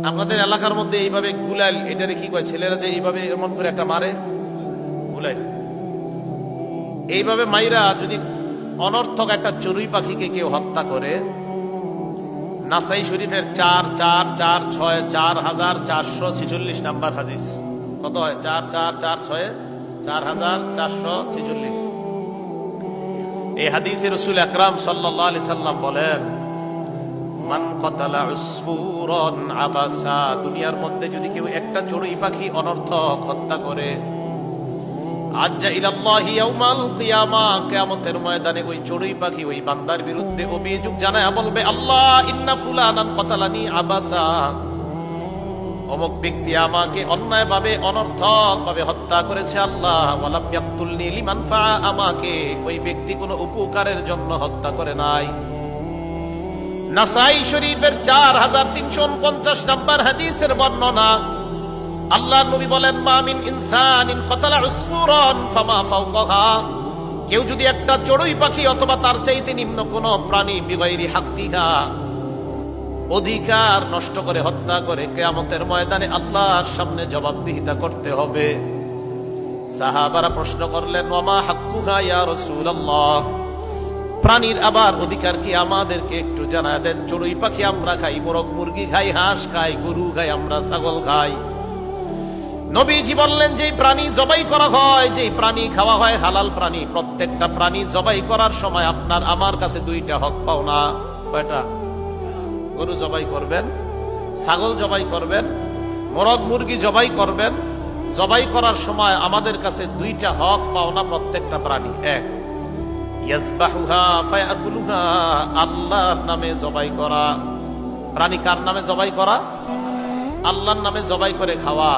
আপনাদের এলাকার মধ্যে এইভাবে গুলাইল, এটারে কি কয় ছেলেরা যে এইভাবে এমন করে একটা মারে, গুলাইল। এইভাবে মাইরা যদি অনর্থক একটা চড়ুই পাখিকে কেউ হত্যা করে, নাসাই শরীফের 4446 নাম্বার হাদিস, কত হয় 4446 এই হাদিসে রাসূল আকরাম সাল্লাল্লাহু আলাইহি সাল্লাম বলেন, মান কাতালা উসফুরান আবাসা, দুনিয়ার মধ্যে যদি কেউ একটা চড়ুই পাখি অনর্থক হত্যা করে, আজ্জা ইলাল্লাহি ইয়াউমাল কিয়ামা, কিয়ামতের ময়দানে ওই চড়ুই পাখি ওই বান্দার বিরুদ্ধে অভিযোগ জানায় বলবে, আল্লাহ ইন্না ফুলানান কাতালানি আবাসা, অমুক ব্যক্তি আমাকে অন্যায়ভাবে অনর্থকভাবে হত্যা করেছে আল্লাহ, ওয়ালাম ইয়াকতুলনি লিমানফা, আমাকে ওই ব্যক্তি কোনো উপকারের জন্য হত্যা করে নাই। নাসাই শরীফের 4349 নাম্বার হাদিসের বর্ণনা, আল্লাহর নবী বলেন, মা মিন ইনসানিন কাতালা উসফুরান ফামা ফাওকাহা, কেউ যদি একটা চড়ুই পাখি অথবা তার চাইতে নিম্ন কোন প্রাণী বিগাইরি হাক্কিহা, অধিকার নষ্ট করে হত্যা করে, কিয়ামতের ময়দানে আল্লাহর সামনে জবাবদিহিতা করতে হবে। সাহাবারা প্রশ্ন করলেন, ওয়ামা হাক্কুহা ইয়া রাসূলুল্লাহ, প্রাণীর আবার অধিকার কি, আমাদেরকে একটু জানায় দেন। চড়ুই পাখি আমরা খাই, মোরগ মুরগি খাই, হাঁস খাই, গরু খাই, আমরা ছাগল খাই। নবীজি বললেন, যেই প্রাণী জবাই করা হয়, যেই প্রাণী খাওয়া হয় হালাল প্রাণী, প্রত্যেকটা প্রাণী জবাই করার সময় আপনার আমার কাছে দুইটা হক পাও না। কয়টা? গরু জবাই করবেন, ছাগল জবাই করবেন, মোরগ মুরগি জবাই করবেন, জবাই করার সময় আমাদের কাছে দুইটা হক পাও না প্রত্যেকটা প্রাণী। এক, ইয়াজবাহুহা ফায়াকুলুহা, আল্লাহর নামে জবাই করা। প্রাণী কার নামে জবাই করা? আল্লাহর নামে জবাই করে খাওয়া।